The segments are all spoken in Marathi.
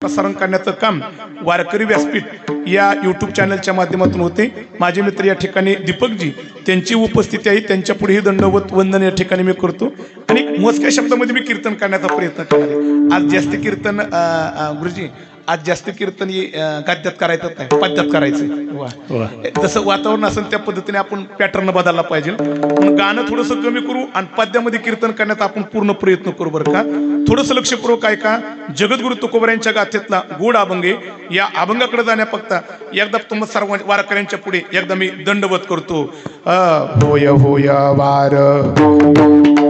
प्रसारण करण्याचं काम वारकरी व्यासपीठ या यूट्यूब चॅनलच्या माध्यमातून होते। माझे मित्र या ठिकाणी दीपकजी त्यांची उपस्थिती आहे, त्यांच्या पुढेही दंडवत वंदन या ठिकाणी मी करतो आणि मोजक्या शब्दामध्ये मी कीर्तन करण्याचा प्रयत्न करणार आहे। आज जास्त कीर्तन गुरुजी आज जास्त कीर्तन गद्यात करायचं नाही, पद्यात करायचं। जसं वातावरण असेल त्या पद्धतीने आपण पॅटर्न बदलला पाहिजे। पण गाणं थोडंसं कमी करू आणि पद्यामध्ये कीर्तन करण्याचा आपण पूर्ण प्रयत्न करू बरं का। थोडंसं लक्षपूर्वक ऐका। जगद्गुरु तुकोबऱ्यांच्या गाथेतला गोड अभंग या अभंगाकडे जाण्यापक्ता एकदा तुम्हा सर्व वारकऱ्यांच्या पुढे एकदा मी दंडवत करतो। होय होय वार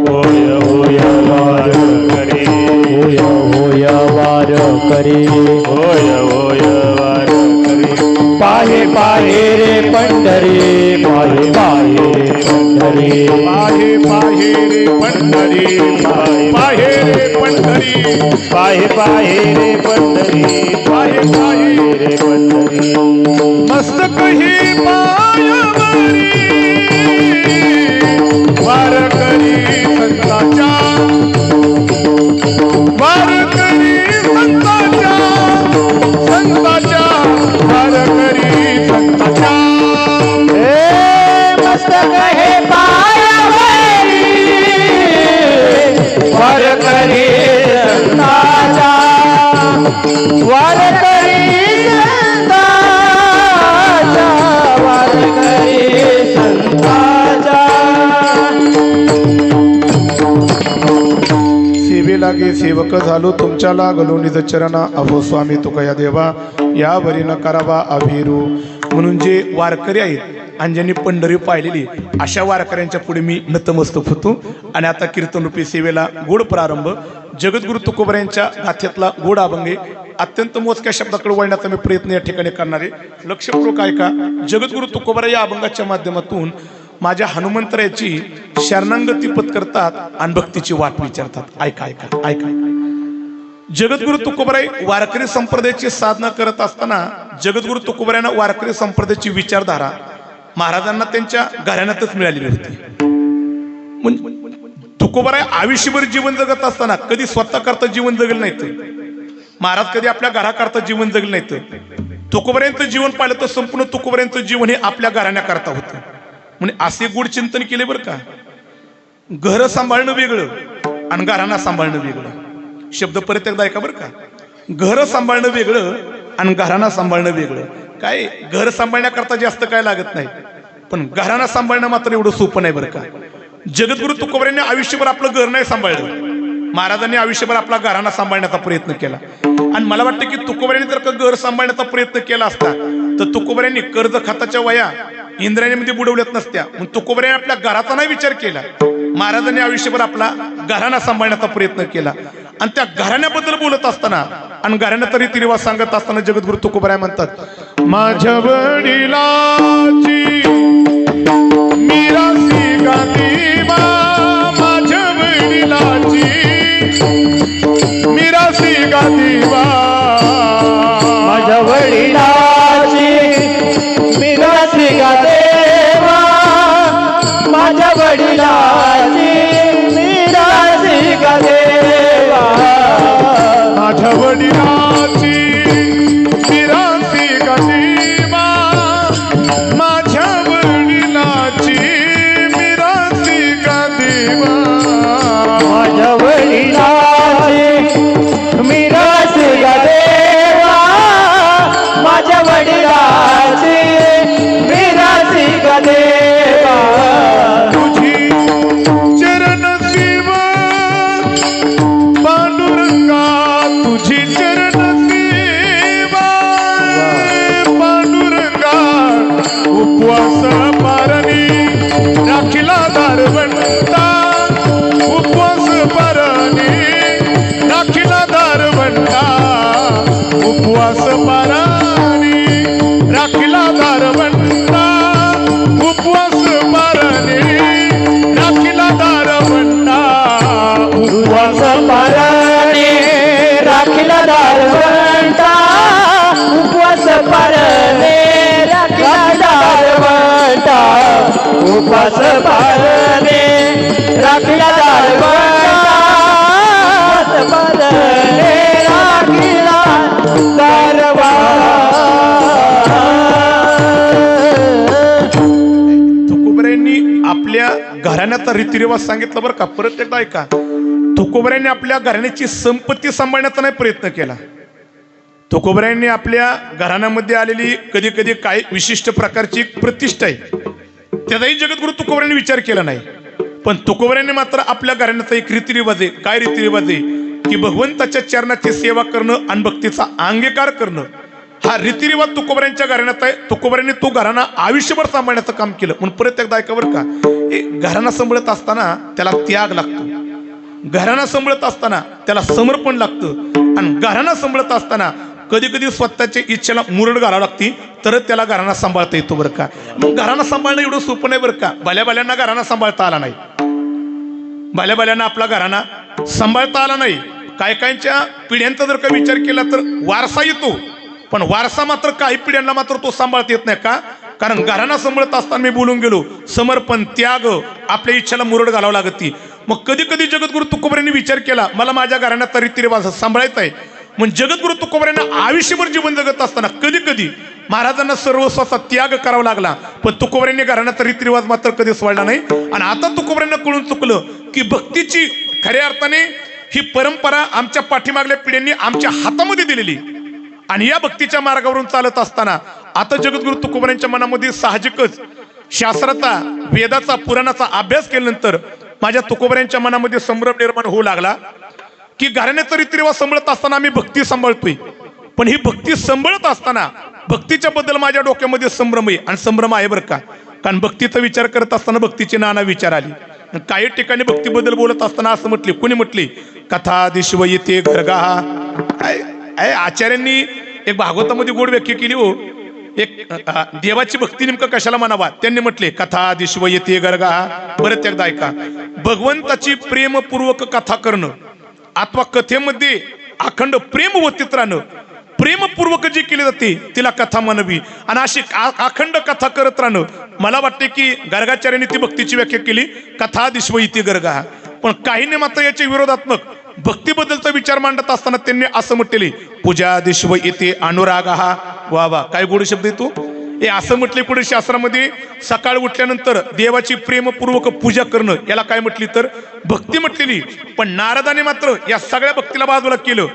होय होय वार करे, होय होय वार करे, होय होय वार करे। पाहे पाहे रे पंढरी, पाहे पाहे रे पंढरी, पाहे पाहे रे पंढरी, पाहे रे पंढरी, पाहे पाहे रे पंढरी, पाहे पाहे रे पंढरी। मस्तक ही पायावरी वारकरी संतांच्या, वारकरी संतांच्या, संतांच्या वारकरी संतांच्या। मस्तक हे पायावरी वारकरी संतांच्या, वारकरी संतांच्या, वारकरी संतांच्या। सेवे लागे सेवक झालो तुमच्या लागलो निज चरणा, अहो स्वामी तुकया देवा या बरी न करावा अभिरू। म्हणून जे वारकरी आहेत आणि ज्यांनी पंढरी पाहिलेली अशा वारकऱ्यांच्या पुढे मी नतमस्तक होतो। आणि आता कीर्तन रूपी सेवेला गोड प्रारंभ। जगद्गुरु तुकोबऱ्यांच्या गाथेतला गोड अभंग अत्यंत मोजक्या शब्दाकडे वळण्याचा मी प्रयत्न या ठिकाणी करणार आहे। लक्षपूर्वक ऐका। जगद्गुरु तुकोबरा या अभंगाच्या माध्यमातून माझ्या हनुमंतरायाची शरणागती पत्करतात आणि भक्तीची वाट विचारतात। ऐका ऐका ऐका। जगद्गुरु तुकोबराय वारकरी संप्रदायाची साधना करत असताना जगद्गुरु तुकोबऱ्यांना वारकरी संप्रदायाची विचारधारा महाराजांना त्यांच्या घराण्यातच मिळालेली होती। तुकोबराय आयुष्यभर जीवन जगत असताना कधी स्वतः करता जीवन जगलं नाहीत। महाराज कधी आपल्या घराकरता जीवन जगलं नाहीत। तुकोबऱ्यांचं जीवन पाहिलं तर संपूर्ण तुकोबऱ्यांचं जीवन हे आपल्या घराण्याकरता होतं। म्हणजे असे गुढ चिंतन केले बरं का। घर सांभाळणं वेगळं आणि घराणा सांभाळणं वेगळं। शब्द परत एकदा ऐका बरं का। घर सांभाळणं वेगळं आणि घराणा सांभाळणं वेगळं। काय घर सांभाळण्याकरता जास्त काय लागत नाही, पण घराणा सांभाळणं मात्र एवढं सोपं नाही बरं का। जगद्गुरु तुकोबऱ्यांनी आयुष्यभर आपलं घर नाही सांभाळलं, महाराजांनी आयुष्यभर आपला घराणा सांभाळण्याचा प्रयत्न केला। आणि मला वाटतं की तुकोबऱ्यांनी जर का घर सांभाळण्याचा प्रयत्न केला असता तर तुकोबऱ्यांनी कर्ज खाताच्या वया इंद्रायणीमध्ये बुडवल्यात नसत्या। मग तुकोबऱ्यांनी आपल्या घराचा नाही विचार केला, महाराजांनी आयुष्यभर आपला घराणा सांभाळण्याचा प्रयत्न केला। आणि त्या घराण्याबद्दल बोलत असताना आणि घराण्याचा रीतिरिवाज सांगत असताना जगद्गुरु तुकोबराय म्हणतात, माझ्या वडिलाची मिरासी गादीवा, माझ्या वडिलाची मिरासी गादीवा, माझ्या वडिलाची मिरासी गादीवा, माझ्या वडिलाची मिरासी गादीवा, माझ्या वडिलाची मिरासी गादीवा, माझ्या वडिलाची मिरासी गादीवा, माझ्या वडिलाची मिरासी गादीवा, माझ्या वडिलाची मिरासी गादीवा। तुझी चरण शिवा पांडुरंगा, तुझी चरण शिवा पांडुरंगा, उपवास पारणी राखिला दारवंता, उपवास पारणी राखिला दारवंता, उपवास पारणी राखिला दारवंता, उपवास पारणी राखिला दारवंता, उपवास पारणे राखिला दारवंता, उपवास पारणे राखिला दारवंता, उपवास पारणे राखिला दारवंता, उपवास पारणे राखिला घराण्याचा रीतिरिवाज सांगितलं बरं का. परत एकदा ऐका, तुकोबऱ्यांनी आपल्या घराण्याची संपत्ती सांभाळण्याचा नाही प्रयत्न केला. तुकोबऱ्यांनी आपल्या घराण्यामध्ये आलेली कधी कधी काही विशिष्ट प्रकारची एक प्रतिष्ठा आहे, त्याचाही जगद्गुरु तुकोबऱ्यांनी विचार केला नाही. पण तुकोबऱ्यांनी मात्र आपल्या घराण्याचा एक रीतिरिवाज आहे. काय रीतिरिवाज आहे की भगवंताच्या चरणाची सेवा करणं आणि भक्तीचा अंगीकार करणं, हा रीतिरिवाज तुकोबऱ्यांच्या घराण्यात आहे. तुकोबऱ्यांनी तो घराणा आयुष्यभर सांभाळण्याचं काम केलं. म्हणून परत एकदा ऐका बरं का, घराणा सांभाळत असताना त्याला त्याग लागतो, घराणा सांभाळत असताना त्याला समर्पण लागतं, आणि घराणा सांभाळत असताना कधी कधी स्वतःच्या इच्छेला मुरड घालावं लागते, तरच त्याला घराणा सांभाळता येतो बरं का. मग घराणा सांभाळणं एवढं सोपं नाही बरं का. भल्या घराणा सांभाळता आला नाही, भल्या आपला घराणा सांभाळता आला नाही. काय काहींच्या पिढ्यांचा जर का विचार केला तर वारसा येतो, पण वारसा मात्र काही पिढ्यांना मात्र तो सांभाळता येत नाही. का? कारण घराणा सांभाळत असताना मी बोलून गेलो, समर्पण, त्याग, आपल्या इच्छेला मुरड घालावं लागती. मग कधी कधी जगद्गुरु तुकोबऱ्यांनी विचार केला, मला माझ्या घराण्याचा रीतिरिवाज सांभाळायचा आहे. मग जगद्गुरु तुकोबऱ्यांना आयुष्यभर जीवन जगत असताना कधी कधी महाराजांना सर्वस्वाचा त्याग करावा लागला, पण तुकोबऱ्यांनी घराण्याचा रीतिरिवाज मात्र कधी सोडला नाही. आणि आता तुकोबऱ्यांना कळून चुकलं की भक्तीची खऱ्या अर्थाने ही परंपरा आमच्या पाठीमागल्या पिढ्यांनी आमच्या हातामध्ये दिलेली, आणि या भक्तीच्या मार्गावरून चालत असताना आता जगद्गुरु तुकोबऱ्यांच्या मनामध्ये साहजिकच शास्त्राचा, वेदाचा, पुराणाचा अभ्यास केल्यानंतर माझ्या तुकोबऱ्यांच्या मनामध्ये संभ्रम निर्माण होऊ लागला की घराण्याचा रीतिरिवाज सांभाळत असताना आम्ही भक्ती सांभाळतोय, पण ही भक्ती सांभाळत असताना भक्तीच्या बद्दल माझ्या डोक्यामध्ये संभ्रम आहे. आणि संभ्रम आहे बरं का, कारण भक्तीचा विचार करत असताना भक्तीची नाना विचार आली. काही ठिकाणी भक्तीबद्दल बोलत असताना असं म्हटले, कुणी म्हटले कथा दिशव येते घरगा. आचार्यांनी एक भागवतामध्ये गोड व्याख्या केली हो. एक देवाची भक्ती नेमकं कशाला म्हणावा, त्यांनी म्हटले कथा दिशव येते घरगा. परत एकदा ऐका, भगवंताची प्रेमपूर्वक कथा करणं अथवा कथेमध्ये अखंड प्रेम वतीत राहणं, प्रेमपूर्वक जी केली जाते तिला कथा म्हणावी. आणि अशी अखंड कथा करत राहणं, मला वाटते की गर्गाचार्यांनी ती भक्तीची व्याख्या केली, कथा दिशव येते घरगा. पण काहींनी मात्र याच्या विरोधात्मक भक्तीबद्दलचा विचार मांडत असताना त्यांनी असं म्हटले, पूजा दिशव येते अनुराग. हा वा वा, काय गोड शब्द आहे तो. हे असं म्हटले पुढे शास्त्रामध्ये, सकाळ उठल्यानंतर देवाची प्रेमपूर्वक पूजा करणं याला काय म्हटली तर भक्ती म्हटलेली. पण नारदाने मात्र या सगळ्या भक्तीला बाजूला केलं,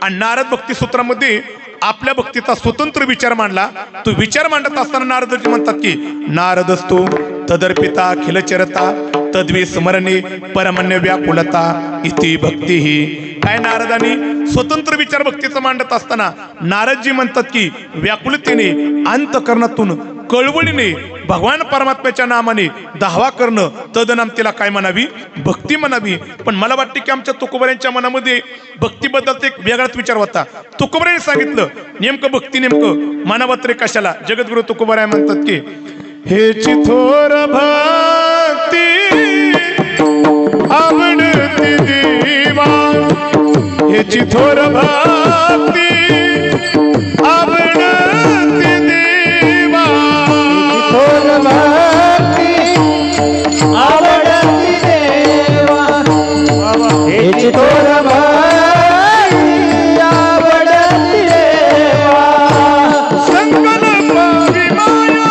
आणि नारद भक्ती सूत्रामध्ये आपल्या भक्तीचा स्वतंत्र विचार मांडला. तो विचार मांडत असताना नारदजी म्हणतात की नारदस्तु तदर्पिता खिलचरता तद्वी स्मरणे परमन्य व्याकुलता इति भक्ती ही. काय नारदानी स्वतंत्र विचार भक्तीचा मांडत असताना नारदजी म्हणतात की व्याकुलतेने, अंतकरणातून, कळवळीने भगवान परमात्म्याच्या नामाने दावा करणं, तदनाम तिला काय म्हणावी, भक्ती म्हणावी. पण मला वाटते की आमच्या तुकोबऱ्यांच्या मनामध्ये भक्तीबद्दल एक वेगळाच विचार होता. तुकोबऱ्यांनी सांगितलं नेमकं भक्ती नेमकं मानवत्रे कशाला. जगद्गुरु तुकोबराय म्हणतात की हेची थोर भक्ती आवडती देवा, हेची थोर भक्ती आवडती देवा, थोर भक्ती आवडती देवा, हेची थोर भक्ती आवडती देवा. संकल्प विमाया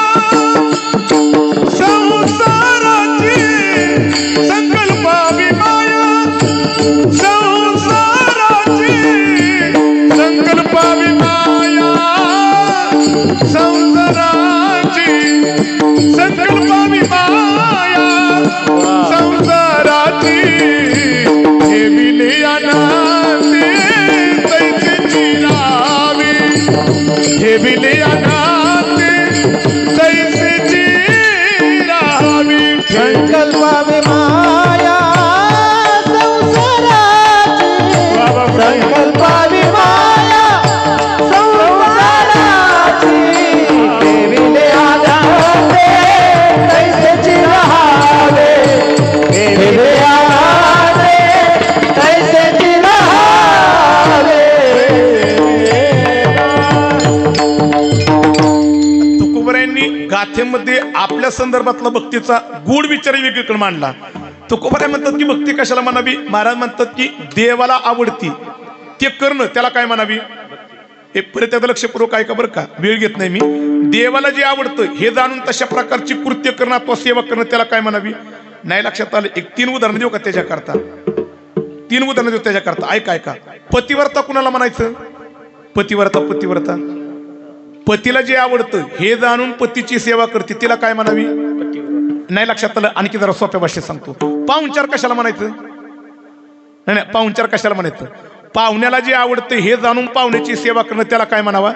संसाराची, संकल्प विमाया संसाराची, संकल्प विमाया संसाराची, संकल्प विमाया संसाराची. हे विलया नाते तैसे चिरावे, हे विलया नाते तैसे चिरावे. संकल्प विमाया संसाराची, संकल्प विमाया संसाराची. देविले आदाते तैसेची राहावे, देविले आदाते तैसेची राहावे. तुकोबऱ्यांनी गाथेमध्ये आपल्या संदर्भातला भक्तीचा गूढ विचार वेगळीकडे मांडला. तुकोबराय म्हणतात की भक्ती कशाला म्हणावी. महाराज म्हणतात की देवाला आवडती ते करणं त्याला काय म्हणावी. हे परत एकदा लक्षपूर्वक ऐका बरं का, वेळ घेत नाही मी. देवाला जे आवडतं हे जाणून तशा प्रकारची कृत्य करणं अथवा सेवा करणं त्याला काय म्हणावी. नाही लक्षात आलं, एक 3 उदाहरण देऊ का त्याच्याकरता? 3 उदाहरण देऊ त्याच्याकरता. ऐका. पतिव्रता कुणाला म्हणायचं? पतिव्रता. पतीला जे आवडतं हे जाणून पतीची सेवा करते तिला काय म्हणावी? नाही लक्षात आलं, आणखी जरा सोप्या भाषेत सांगतो. पाहुणचार कशाला म्हणायचं? नाही, पाहुणचार कशाला म्हणायचं? पाहुण्याला जे आवडतं हे जाणून पाहुण्याची सेवा करणं त्याला काय म्हणावा?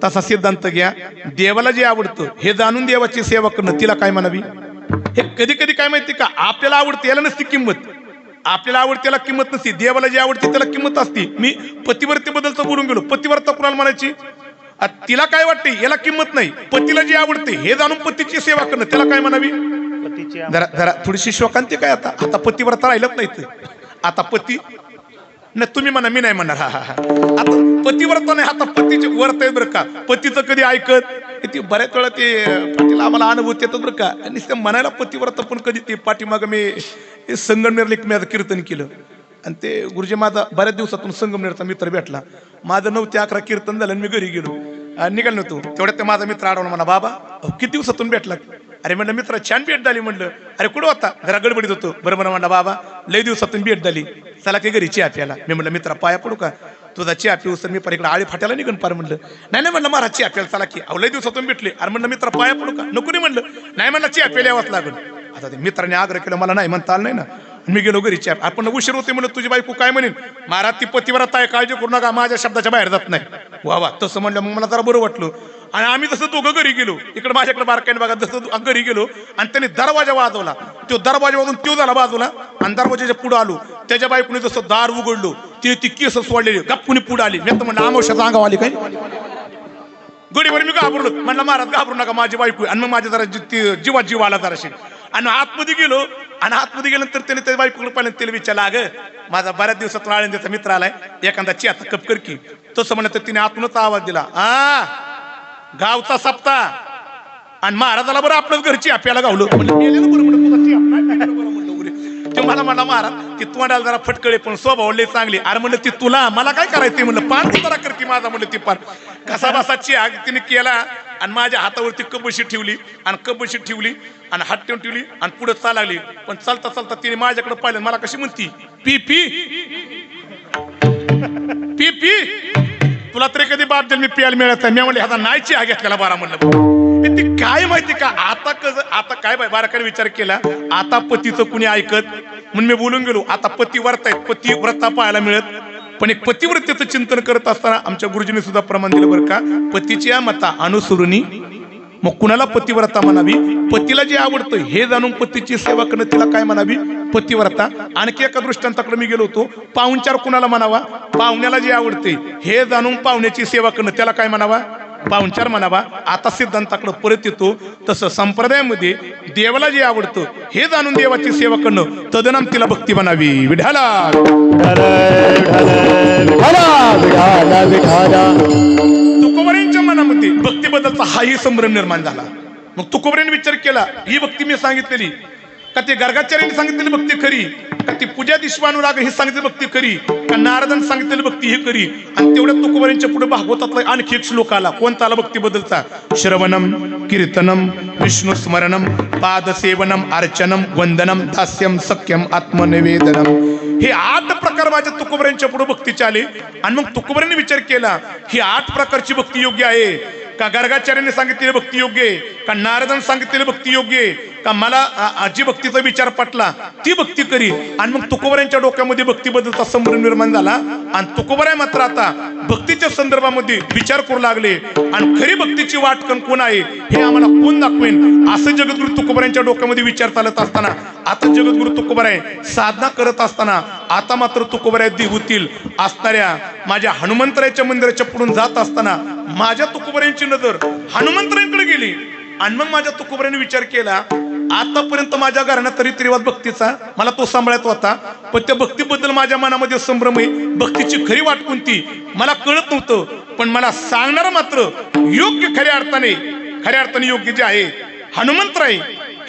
तसा सिद्धांत घ्या. देवाला जे आवडतं हे जाणून देवाची सेवा करणं तिला काय म्हणावी? हे कधी कधी काय माहिती का, आपल्याला आवडते याला नसती किंमत. आपल्याला आवडते याला किंमत नसती, देवाला जे आवडते त्याला किंमत असते. मी पतिव्रतेबद्दलच बोलून गेलो. पतिव्रता कुणाला म्हणायची? तिला काय वाटते याला किंमत नाही. पतीला जे आवडते हे जाणून पतीची सेवा करणं त्याला काय म्हणावी? जरा थोडीशी शोकांती काय. आता पतिव्रता राहिलंच नाही. आता पती नाही, तुम्ही म्हणा, मी नाही म्हणणार. हा. आता पतिव्रता नाही, आता पतीचे व्रत आहेत बरं का. पतीचं कधी ऐकत ते बऱ्याच वेळा ते पाटीला आम्हाला अनुभूत येतात बरं का. आणि ते म्हणायला पतिव्रता पण कधी ते पाठीमागं मी संगमनेरला एक मी आता कीर्तन केलं आणि ते गुरुजी माझा बऱ्याच दिवसातून संगमनेरचा मित्र भेटला. माझं 9 ते 11 कीर्तन झालं आणि मी घरी गेलो निघालो नव्हतो. तेवढ्यात ते माझा मित्र आढळला म्हणा, बाबा किती दिवसातून भेटला? अरे म्हणलं मित्र छान भेट झाली. म्हणलं अरे कुठं होता? जरा गडबडीत होतो. बरोबर म्हणला, बाबा लय दिवसातून भेट झाली, चला की घरी चहा प्यायला. मी म्हणलं मित्रा पाया पडू का? तुझा चहा पिऊ सर मी पर इकडे आळी फाट्याला निघून पार. म्हणलं नाही म्हणलं महाराज चहा प्यायला चला की. लय दिवसातून भेटले. अरे म्हणलं मित्र पाया पडू का? नको नाही म्हणलं. नाही म्हणलं चहा प्यायला यावंच लागेल. आता ते मित्राने आग्रह केला, मला नाही म्हणता आलं नाही ना. मी गेलो घरी चहा. आपण उशीर होते म्हणलं, तुझी बायको काय म्हणेन? महाराज ती पतिव्रता आहे, काळजी करू नका, माझ्या शब्दाच्या बाहेर जात नाही. वा तसं म्हणलं मग मला जरा बरं वाटलं. आणि आम्ही जसं दोघं घरी गेलो, इकडे माझ्याकडे बारकाईने बघा, जसं घरी गेलो आणि त्याने दरवाजा वाजवला. तो दरवाजा वाजवून तो झाला बाजूला आणि दरवाजाच्या पुढे आलो. त्याच्या बायकोने जसं दार उघडलो ती केस सोडलेली गप्पुनी पुढे आली. मी तर म्हणलं आमोशाचा अंगाव आली काय? गडीवर मी घाबरलो. म्हणलं महाराज घाबरू नका, माझी बायको. आणि मग माझ्या जरा जीवात जीव आला जराशी. आणि आतमध्ये गेलो आणि आतमध्ये गेल्यानंतर त्याने त्या बायकोकडे पाहिलं. त्याला विचारलं, अगं माझा बऱ्याच दिवसातून आळंदीचा मित्र आलाय, एखादा चहाचा कप कर की. तसं म्हणलं तर तिने आतूनच आवाज दिला, गावचा सप्ताह आणि महाराजाला बरं आपल्याच घरची आपल्याला गावलं. ते मला म्हणला, महाराज ती तोंडाला जरा फटकळे पण स्वभाव लय चांगली. अरे म्हणलं ती तुला मला काय करायचं? म्हणलं पान जरा करते माझा. म्हणलं ती पान कसा बसा चहा तिने केला आणि माझ्या हातावरती कबशी ठेवली आणि हात ठेवली आणि पुढे चालली. पण चालता तिने माझ्याकडे पाहिलं. मला कशी म्हणती, पी पी पी पी तुला तरी कधी बाप जन्मी प्यायला मिळत नाही. मी म्हणले आता नाही चहा घेतलेला बारा. म्हणलं ती काय माहिती का, आता काय बाराकडे विचार केला. आता पतीचं कुणी ऐकत म्हणून मी बोलून गेलो. आता पतिव्रता आहेत, पतिव्रता पाहायला मिळत. पण एक पतिव्रतेचं चिंतन करत असताना आमच्या गुरुजींनी सुद्धा प्रमाण दिलं बरं का. पतीच्या मता अनुसरुनी मग कुणाला पतिव्रता म्हणावी? पतीला जे आवडतं हे जाणून पतीची सेवा करणं तिला काय म्हणावी? पतिव्रता. आणखी एका दृष्टांताकडे मी गेलो होतो. पाहुणचार कुणाला म्हणावा? पाहुण्याला जे आवडते हे जाणून पाहुण्याची सेवा करणं त्याला काय म्हणावा? पाहुणचार म्हणावा. आता सिद्धांताकडे परत येतो. तसं संप्रदायामध्ये देवाला जे आवडतं हे जाणून देवाची सेवा करणं तदनाम तिला भक्ती म्हणावी. विठाला तुकोबऱ्यांच्या मनामध्ये भक्तीबद्दलचा हाही संभ्रम निर्माण झाला. मग तुकोबऱ्यांनी विचार केला, ही भक्ती मी सांगितलेली का ते गर्गाचार्यांनी सांगितलेली भक्ती खरी, का ती पूजा दिश्वानुराग ही सांगितलेली भक्ती खरी, का नारदांनी सांगितलेली भक्ती ही खरी? आणि तेवढ्या तुकोबऱ्यांच्या पुढे भागवतातला आणखी एक श्लोक आला. कोणता आला भक्तीबद्दलचा? श्रवणम कीर्तनम विष्णू स्मरणम पादसेवनम अर्चनम वंदनम दास्यम सख्यम आत्मनिवेदनम. हे 8 प्रकार माझ्या तुकोबऱ्यांच्या पुढे भक्तीचे आले. आणि मग तुकोबऱ्यांनी विचार केला, ही 8 प्रकारची भक्ती योग्य आहे का? गर्गाचार्यांनी सांगितलेली भक्ती योग्य आहे का? नारदांनी सांगितलेली भक्ती योग्य आहे का? मला जी भक्तीचा विचार पटला ती भक्ती करी. आणि मग तुकोबऱ्यांच्या डोक्यामध्ये भक्तीबद्दलचा संभ्रम निर्माण झाला. आणि तुकोबऱ्या मात्र आता भक्तीच्या संदर्भामध्ये विचार करू लागले. आणि खरी भक्तीची वाटकण कोण आहे हे आम्हाला कोण दाखवेन? असं जगद्गुरु तुकोबऱ्यांच्या डोक्यामध्ये विचार चालत असताना आता जगद्गुरु तुकोबराय साधना करत असताना आता मात्र तुकोबराय देहूतील असणाऱ्या माझ्या हनुमंतरायाच्या मंदिराच्या पुढून जात असताना माझ्या तुकोबऱ्यांची नजर हनुमंतरायांकडे गेली. आणि मग माझ्या तुकोबऱ्याने विचार केला, आतापर्यंत माझ्या घराण्यात रिवाज भक्तीचा मला तो सांभाळत होता, पण त्या भक्तीबद्दल माझ्या मनामध्ये संभ्रम आहे. भक्तीची खरी वाट कोणती मला कळत नव्हतं. पण मला सांगणार मात्र योग्य खऱ्या अर्थाने योग्य जे आहे हनुमंतराय,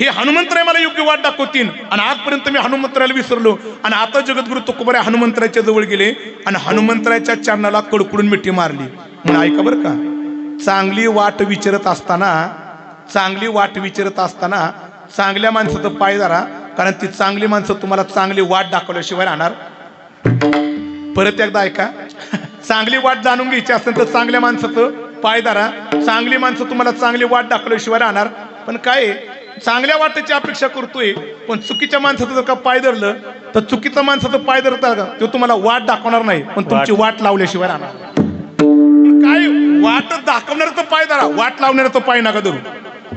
हे हनुमंतराय मला योग्य वाट दाखवतील. आणि आजपर्यंत मी हनुमंतरायला विसरलो. आणि आता जगद्गुरु तुकोबराय हनुमंतरायच्या जवळ गेले आणि हनुमंतरायच्या चरणाला कडकडून मिठी मारली. म्हणून ऐका बरं का, चांगली वाट विचारत असताना चांगल्या माणसाचं पाय धरा, कारण ती चांगली माणसं तुम्हाला चांगली वाट दाखवल्याशिवाय राहणार. परत एकदा ऐका, चांगली वाट जाणून घ्यायची असेल तर चांगल्या माणसाचं पाय धरा. चांगली माणसं तुम्हाला चांगली वाट दाखवल्याशिवाय राहणार. पण काय चांगल्या वाटेची अपेक्षा करतोय, पण चुकीच्या माणसाचं जर का पाय धरलं तर चुकीच्या माणसाचं पाय धरता का तो तुम्हाला वाट दाखवणार नाही, पण तुमची वाट लावल्याशिवाय राहणार. काय वाट दाखवणारचं पाय धरा, वाट लावणारचं पाय नका धरू.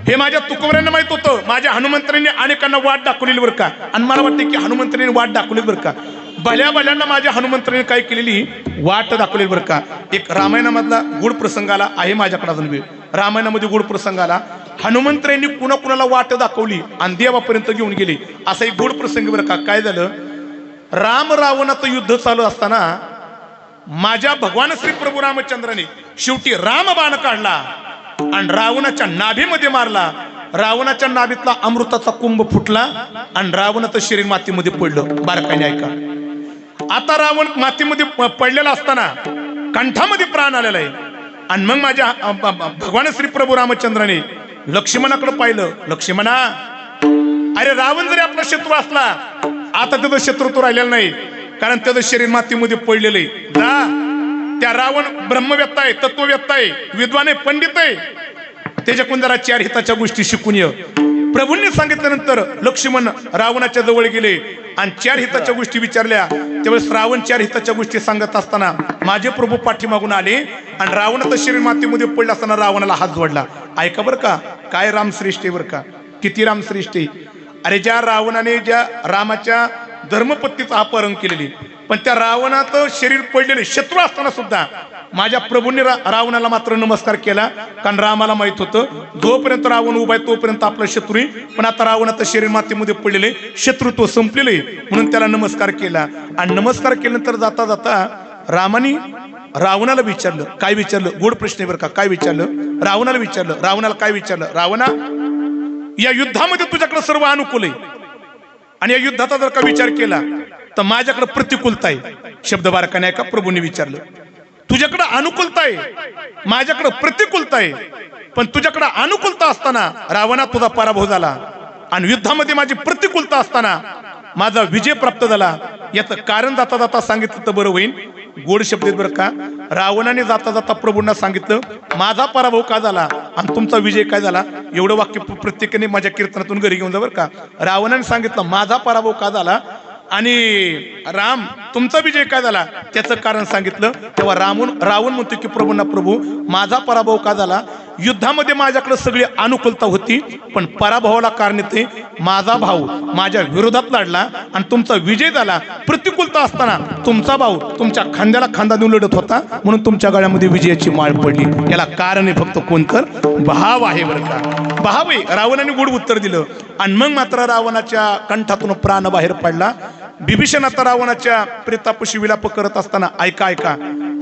हे माझ्या तुकोबऱ्यांना माहित होतं. माझ्या हनुमंतांनी अनेकांना वाट दाखवलेली बरं का. आणि मला वाटतं की हनुमंतांनी वाट दाखवली बरं का. भल्या माझ्या हनुमंतांनी काय केलेली वाट दाखवलेली बरं का. एक रामायणामधला गुढ प्रसंगाला आहे माझ्याकडे अजून वेळ. रामायणामध्ये गुढ प्रसंगाला हनुमंतांनी कुणाला वाट दाखवली आणि देवापर्यंत घेऊन गेली, असा एक गुढ प्रसंग बरं का. काय झालं, राम रावणाचं युद्ध चालू असताना माझ्या भगवान श्री प्रभू रामचंद्राने शेवटी राम बाण काढला आणि रावणाच्या नाभीमध्ये मारला. रावणाच्या नाभीतला अमृताचा कुंभ फुटला आणि रावणाचं शरीर मातीमध्ये पडलं. बारकाईने ऐका. आता रावण मातीमध्ये पडलेला असताना कंठामध्ये प्राण आलेला आहे. आणि मग माझ्या भगवान श्री प्रभू रामचंद्राने लक्ष्मणाकडे पाहिलं. लक्ष्मणा, अरे रावण जरी आपला शत्रू असला, आता त्याचं शत्रुत्व राहिलेलं नाही, कारण त्याचं शरीर मातीमध्ये पडलेलं आहे. जा, त्या रावण ब्रह्मवेत्ता आहे, तत्ववेत्ता आहे, विद्वान आहे, पंडित आहे, त्याच्याकडून जरा 4 हिताच्या गोष्टी शिकून ये. प्रभूंनी सांगितल्यानंतर लक्ष्मण रावणाच्या जवळ गेले आणि 4 हिताच्या गोष्टी विचारल्या. त्यावेळेस रावण 4 हिताच्या गोष्टी सांगत असताना माझे प्रभू पाठीमागून आले आणि रावणाचं शरीर मातीमध्ये पडलं असताना रावणाला हात जोडला. ऐका बरं का, काय रामश्रेष्ठ आहे बरं का, किती रामश्रेष्ठ आहे. अरे ज्या रावणाने ज्या रामाच्या धर्मपत्नीचं अपहरण केलेली, पण त्या रावणाचं शरीर पडलेले शत्रू असताना सुद्धा माझ्या प्रभूंनी रावणाला मात्र नमस्कार केला. कारण रामाला माहित होतं जोपर्यंत रावण उभा आहे तोपर्यंत आपला शत्रू आहे, पण आता रावणाचं शरीर मातीमध्ये पडलेले, शत्रुत्व संपलेले, म्हणून त्याला नमस्कार केला. आणि नमस्कार केल्यानंतर जाता जाता रामाने रावणाला विचारलं. काय विचारलं, गोड प्रश्न आहे बरं का. काय विचारलं, रावणाला विचारलं. रावणाला काय विचारलं, रावणा, या युद्धामध्ये तुझ्याकडे सर्व अनुकूल आहे आणि या युद्धाचा जर का विचार केला तर माझ्याकडे प्रतिकूलता आहे. शब्द बारकाने ऐका. प्रभूंनी विचारलं, तुझ्याकडे अनुकूलता आहे, माझ्याकडे प्रतिकूलता आहे, पण तुझ्याकडे अनुकूलता असताना रावणा तुझा पराभव झाला आणि युद्धामध्ये माझी प्रतिकूलता असताना माझा विजय प्राप्त झाला. याचं कारण जाता जाता सांगितलं तर बरं होईल. गोड शब्द आहेत बरं का. रावणाने जाता जाता प्रभूंना सांगितलं माझा पराभव का झाला आणि तुमचा विजय काय झाला. एवढं वाक्य प्रत्येकाने माझ्या कीर्तनातून घरी घेऊन जा बरं का. रावणाने सांगितलं माझा पराभव का झाला आणि राम तुमचा विजय काय झाला, त्याचं कारण सांगितलं. तेव्हा रावण म्हणतो की प्रभूंना, प्रभू माझा पराभव का झाला, युद्धामध्ये माझ्याकडे सगळी अनुकूलता होती, पण पराभवाला कारण ते माझा भाऊ माझ्या विरोधात लढला आणि तुमचा विजय झाला. प्रतिकूलता असताना तुमचा भाऊ तुमच्या खांद्याला खांदा देऊन लढत होता, म्हणून तुमच्या गळ्यामध्ये विजयाची माळ पडली. याला कारण आहे फक्त कोणतं, भाव आहे बरं का. भाव आहे. रावणाने गोड उत्तर दिलं आणि मग मात्र रावणाच्या कंठातून प्राण बाहेर पडला. बिभीषण आता रावणाच्या प्रेतापाशी विलाप करत असताना ऐका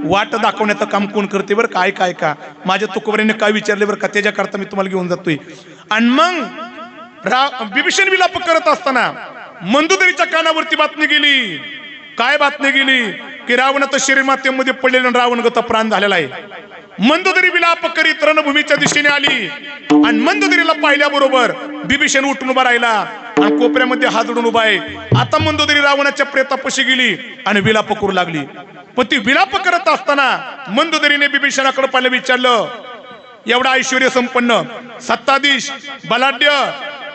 वाट दाखवण्याचं काम कोण करते बरं का. ऐका माझ्या तुकोबऱ्याने काय विचारले बरं का, त्याच्याकरता मी तुम्हाला घेऊन जातोय. आणि मग बिभीषण विलाप करत असताना मंदोदरीच्या कानावरती बातमी गेली. काय बातमी गेली की रावणाचं शरीर मातेमध्ये पडलेलं रावणगत प्राण झालेला आहे. मंदोदरी विलाप करीत रणभूमीच्या दिशेने आली आणि मंदोदरीला पाहिल्याबरोबर बिभीषण उठून उभा राहिला आणि कोपऱ्यामध्ये हात जोडून उभा आहे. आता मंदोदरी रावणाच्या प्रेतापाशी गेली आणि विलाप करू लागली. पण ती विलाप करत असताना मंदोदरीने बिभीषणाकडे पाहिलं, विचारलं एवढा ऐश्वर्य संपन्न सत्ताधीश बलाढ्य,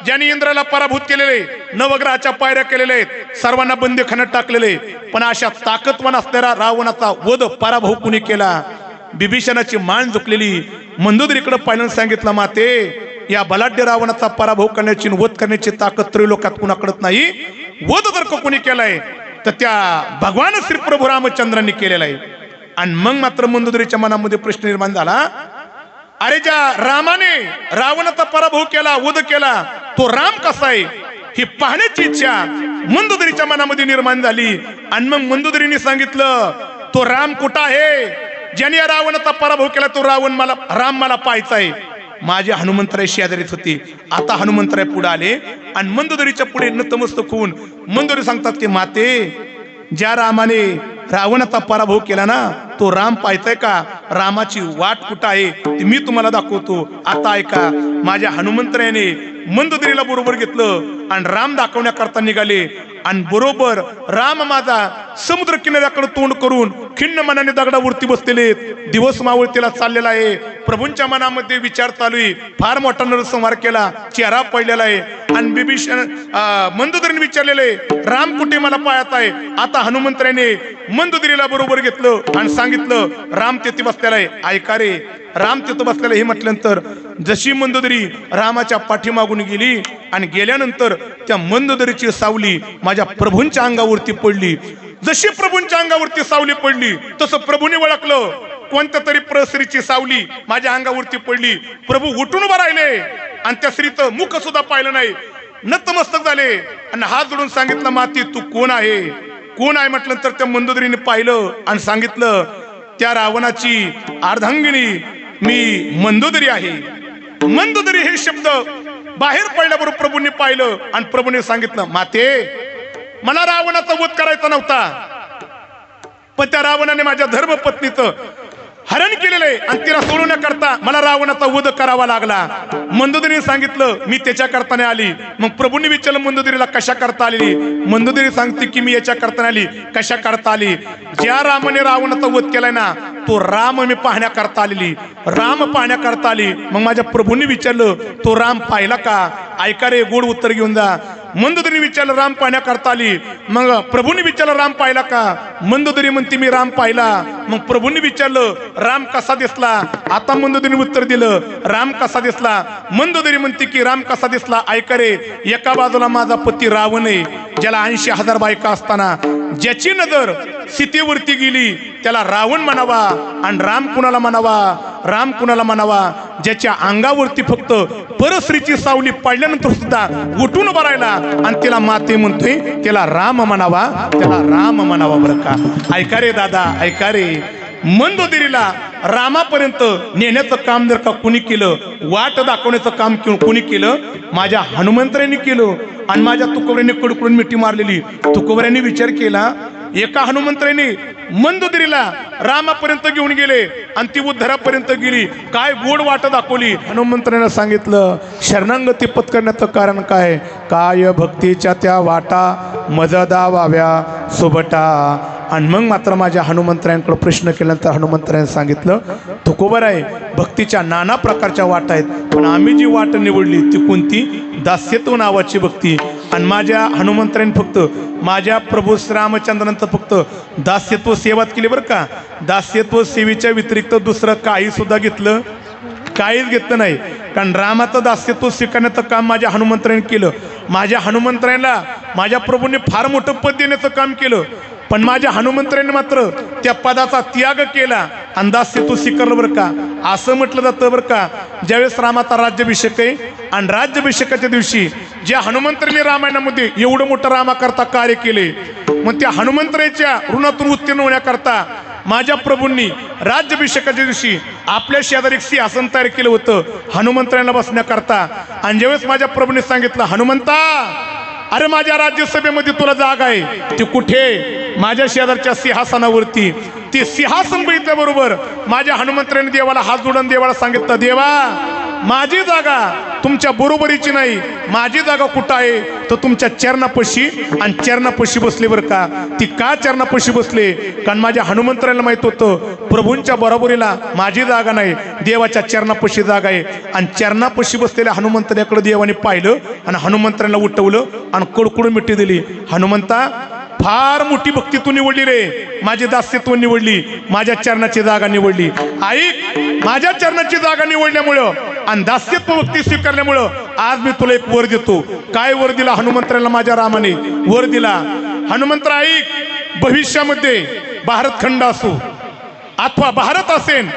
ज्यांनी इंद्राला पराभूत केलेले, नवग्रहाच्या पायऱ्या केलेल्या आहेत, सर्वांना बंदीखान्यात टाकलेले, पण अशा ताकदवान असणारा रावणाचा वध पराभव कुणी केला. बिभीषणाची मान झुकलेली मंदोदरीकडे पाहिलं, सांगितलं माते या बलाढ्य रावणाचा पराभव करण्याची, वध करण्याची ताकद त्रैलोक्यात कुणाकडत नाही. वध जर का कोणी केलाय तर त्या भगवान श्री प्रभू रामचंद्रांनी केलेला आहे. आणि मग मात्र मंदोदरीच्या मनामध्ये प्रश्न निर्माण झाला, अरे ज्या रामाने रावणाचा पराभव केला, वध केला, तो राम कसा आहे ही पाहण्याची इच्छा मंदोदरीच्या मनामध्ये निर्माण झाली. आणि मग मंदोदरीने सांगितलं तो राम कुठं आहे, ज्याने या रावणाचा पराभव केला, तो राम मला पाहायचा आहे. माझे हनुमंतराय शेजारीच होते. आता हनुमंतराय पुढे आले आणि मंदोदरीच्या पुढे नतमस्तक होऊन मंदोदरी सांगतात की माते ज्या रामाने रावणाचा पराभव केला ना, तो राम पाहताय का? रामाची वाट कुठं आहे ती मी तुम्हाला दाखवतो. आता ऐका, माझ्या हनुमंतरायाने मंदोदरीला बरोबर घेतलं आणि राम दाखवण्याकरता निघाले. आणि बरोबर राम माझा समुद्र किनाऱ्याकडे तोंड करून खिन्न मनाने दगडावरती बसलेले, दिवस मावळतीला चाललेला आहे. प्रभूंच्या मनामध्ये विचार चालू आहे, फार मोठा नरसंहार केला, चेहरा पडलेला आहे. आणि बिभीषण मंदोदरीने विचारलेले, राम कुठे मला पाहत आहे? आता हनुमंतरायाने मंदोदरीला बरोबर घेतलं आणि सांगितलं, राम तेथे बसलेला आहे. ऐका रे, राम तिथं बसलेला हे म्हटल्यानंतर जशी मंदोदरी रामाच्या पाठीमागून गेली आणि गेल्यानंतर त्या मंदोदरीची सावली माझ्या प्रभूंच्या अंगावरती पडली. जशी प्रभूंच्या अंगावरती सावली पडली तसं प्रभूने ओळखलं, कोणत्या तरी प्रस्त्रीची सावली माझ्या अंगावरती पडली. प्रभू उठून उभा राहिले आणि त्या स्त्रीचं मुख सुद्धा पाहिलं नाही, नतमस्तक झाले आणि हात जोडून सांगितलं, माती तू कोण आहे? कोण आहे म्हटल्यानंतर त्या मंदोदरीने पाहिलं आणि सांगितलं, त्या रावणाची अर्धांगिनी मी मंदोदरी आहे. मंदोदरी हे शब्द बाहेर पडल्याबरोबर प्रभूंनी पाहिलं आणि प्रभूने सांगितलं, माते मला रावणाचा वध करायचा नव्हता, पण त्या रावणाने माझ्या धर्मपत्नीचं हरण केलेलं आहे आणि तिला सोडवण्याकरता मला रावणाचा वध करावा लागला. मंदोदरीने सांगितलं, मी त्याच्या करताने आली. मग प्रभूंनी विचारलं, मंदोदरीला कशा करता आलेली? मंदोदरी सांगते की मी याच्या करताने आली. कशा करता आली? ज्या रामाने रावणाचा वध केलाय ना, तो राम मी पाहण्याकरता आलेली, राम पाहण्याकरता आली. मग माझ्या प्रभूंनी विचारलं, तो राम पाहिला का? ऐका रे, गोड उत्तर घेऊन जा. मंदोदरीने विचारलं, राम पाहण्याकरता आली. मग प्रभूंनी विचारलं, राम पाहिला का? मंदोदरी म्हणते, मी राम पाहिला. मग प्रभूंनी विचारलं, राम कसा दिसला? आता मंदोदरीने उत्तर दिलं, राम कसा दिसला? मंदोदरी म्हणते की राम कसा दिसला? ऐका रे, एका बाजूला माझा पती रावण आहे, ज्याला 80,000 बायका असताना ज्याची नजर सीतेवरती गेली त्याला रावण म्हणावा. आणि राम कुणाला म्हणावा? राम कुणाला म्हणावा? ज्याच्या अंगावरती फक्त परस्त्रीची सावली पडल्यानंतर सुद्धा उठून उभा राहिला आणि तिला माते म्हणतोय, त्याला राम म्हणावा, त्याला राम म्हणावा. बरं का? ऐका रे दादा, ऐका रे, मंदोदरीला रामापर्यंत नेण्याचं काम जर का कुणी केलं, वाट दाखवण्याचं काम कुणी केलं, माझ्या हनुमंतरायांनी केलं. आणि माझ्या तुकोबऱ्यांनी कडकडून मिठी मारलेली. तुकोबऱ्यांनी विचार केला, एका हनुमंतरायांनी मंदोदरीला रामापर्यंत घेऊन गेले आणि ती उद्धरापर्यंत गेली, काय गोड वाट दाखवली. हनुमंतरायांना सांगितलं, शरणागती पत्करण्याचं कारण काय? काय भक्तीच्या त्या वाटा मजदा व्हाव्या सुबटा. आणि मग मात्र माझ्या हनुमंतरायांकडे प्रश्न केल्यानंतर हनुमंतरायांनी सांगितलं, तुकोबर आहे, भक्तीच्या नाना प्रकारच्या वाटा आहेत, पण आम्ही जी वाट निवडली ती कोणती? दास्यत्व नावाची भक्ती. आणि माझ्या हनुमंतरायांनी फक्त माझ्या प्रभू श्रीरामचंद्रांचं फक्त दास्यत्व सेवात केली. बरं का? दास्यत्व सेवेच्या व्यतिरिक्त दुसरं काही सुद्धा घेतलं, काहीच घेतलं नाही. कारण रामाचं दास्यत्व स्वीकारण्याचं काम माझ्या हनुमंतरायांनी केलं. माझ्या हनुमंतरायांना माझ्या प्रभूंनी फार मोठं पद देण्याचं काम केलं, पण माझ्या हनुमंतरायांनी मात्र त्या पदाचा त्याग केला आणि दास्यत्व स्वीकारलं. बरं का? असं म्हटलं जातं बरं का, ज्यावेळेस रामाचा राज्याभिषेक आहे आणि राज्याभिषेकाच्या दिवशी ज्या हनुमंतरायांनी रामायणामध्ये एवढं मोठं रामाकरता कार्य केले, मग त्या हनुमंतरायाच्या ऋणातून उत्तीर्ण होण्याकरता माझ्या प्रभूंनी राज्याभिषेकाच्या दिवशी आपल्या शेजारी एक सिंहासन तयार केलं होतं हनुमंतरायांना बसण्याकरता. आणि ज्यावेळेस माझ्या प्रभूंनी सांगितलं, हनुमंता, अरे माझ्या राज्यसभेमध्ये तुला जागा आहे, ती कुठे? माझ्या शेजारच्या सिंहासनावरती. ती सिंहासन बघितल्याबरोबर माझ्या हनुमंतरायांनी देवाला हात जोडून देवाला सांगितलं, देवा, माझी जागा तुमच्या बरोबरीची नाही, माझी जागा कुठं आहे? तर तुमच्या चरणापाशी. आणि चरणापाशी बसले. बरं का? ती का चरणापाशी बसले? कारण माझ्या हनुमंतरायांना माहित होतं, प्रभूंच्या बरोबरीला माझी जागा नाही, देवाच्या चरणापाशी जागा आहे. आणि चरणापाशी बसलेल्या हनुमंतरायाकडे देवाने पाहिलं आणि हनुमंतरायांना उठवलं आणि कडकडून मिठी दिली. हनुमंता, फार मोठी भक्ती तू निवडली रे, माझी दास्यत्व निवडली, माझ्या चरणाची जागा निवडली. ऐक, माझ्या चरणाची जागा निवडल्यामुळं आणि दास्यत्व भक्ती स्वीकारल्यामुळं आज मी तुला एक वर देतो. काय वर दिला हनुमंतराला? माझ्या रामाने वर दिला. हनुमंत, ऐक, भविष्यामध्ये भारतखंड असो अथवा भारत असेल,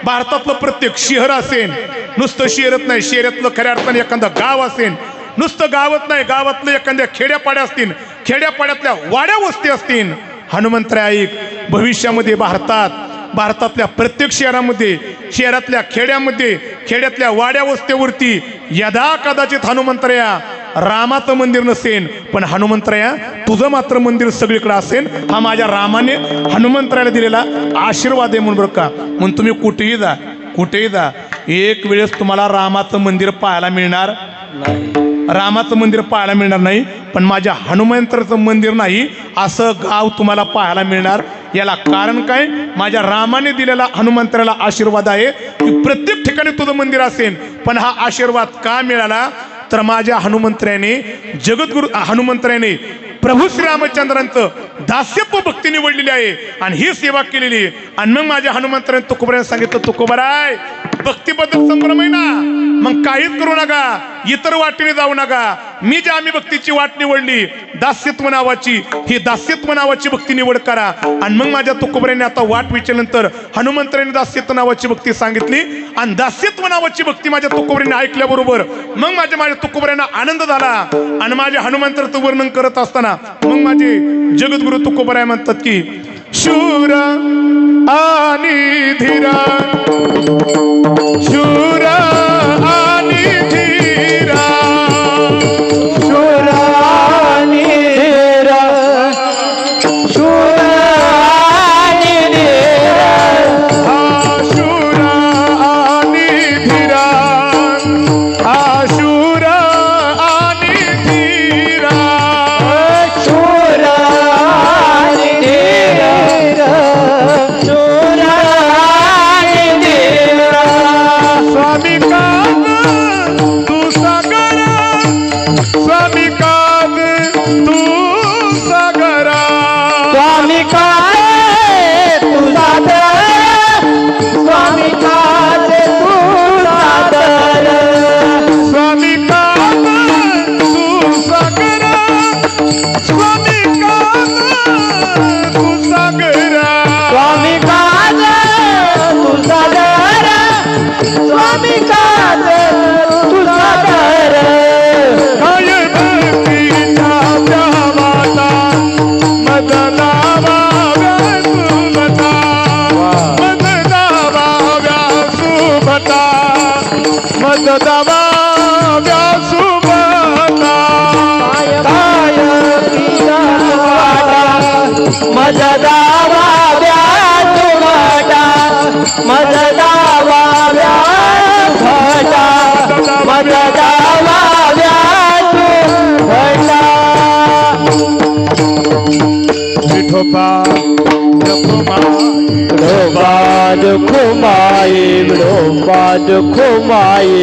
भारतातलं प्रत्येक शहर असेल, नुसतं शहरच नाही, शहरातलं खऱ्या अर्थाने एखादं गाव असेल, नुसतं गावात नाही, गावातलं एखाद्या खेड्यापाड्या असतील, खेड्यापाड्यातल्या वाड्या वस्ती असतील. हनुमंत ऐक, भविष्यामध्ये भारतातल्या प्रत्येक शहरामध्ये, शहरातल्या खेड्यामध्ये, खेड्यातल्या वाड्या वस्त्यावरती यदा कदाचित हनुमंतराया रामाचं मंदिर नसेन, पण हनुमंतराया तुझं मात्र मंदिर सगळीकडे असेल. हा माझ्या रामाने हनुमंतरायाला दिलेला आशीर्वाद आहे म्हणून बरं का. म्हणून तुम्ही कुठेही जा एक वेळेस तुम्हाला रामाचं मंदिर पाहायला मिळणार रामाचं मंदिर पाहायला मिळणार नाही, पण माझ्या हनुमंतराचं मंदिर नाही असं गाव तुम्हाला पाहायला मिळणार. याला कारण काय? माझ्या रामाने दिलेला हनुमंतराला आशीर्वाद आहे की प्रत्येक ठिकाणी तुझं मंदिर असेल. पण हा आशीर्वाद का मिळाला? तर माझ्या हनुमंतराने जगद्गुरु हनुमंतराने प्रभू श्रीरामचंद्रांचं दास्यत्व भक्ती निवडलेली आहे आणि ही सेवा केलेली आहे. आणि मग माझ्या हनुमंतराने तुकोबराने सांगितलं, तुकोबराय भक्तीबद्दल संभ्रम आहे ना, मग काहीच करू नका, इतर वाटेने जाऊ नका. मी जी आम्ही भक्तीची वाट निवडली दास्यत्व नावाची, ही दास्यत्व नावाची भक्ती निवड करा. आणि मग माझ्या तुकोबराने आता वाट विचारल्यानंतर हनुमंतराने दास्यत्व नावाची भक्ती सांगितली आणि दास्यत्व नावाची भक्ती माझ्या तुकोबराने ऐकल्याबरोबर मग माझ्या तुकोबरांना आनंद झाला. आणि माझ्या हनुमंतराचं वर्णन करत असताना मग माझे जगद्गुरु तुकोबराय म्हणतात की शूर आणि धीरा, शूर आणि धीरा, शूर आणि धीरा, शूर आणि धीरा, हा शूर आणि धीरा, हा शूर आणि धीरा, शूर आणि धीरा, शूर आणि धीरा. स्वामी काग तू सागरा, स्वामी काग तू सागरा, स्वामी काय तुझा दर, स्वामी काय तुझा दर, स्वामी काग तू सागरा, स्वामी काग तू सागरा, स्वामी काज तुझा दर, स्वामी काज तुझा दर. काय भक्तीच्या प्यावाता मद लावाव्या सुभता, मद लावाव्या सुभता, मद लावाव्या सुभता. काय तुझा मज दावा व्याज भटा, मज दावा व्याज भटा, मज दावा व्याज भटा. Vithoba विठोबाज खुमाई, विठोबाज खुमाई,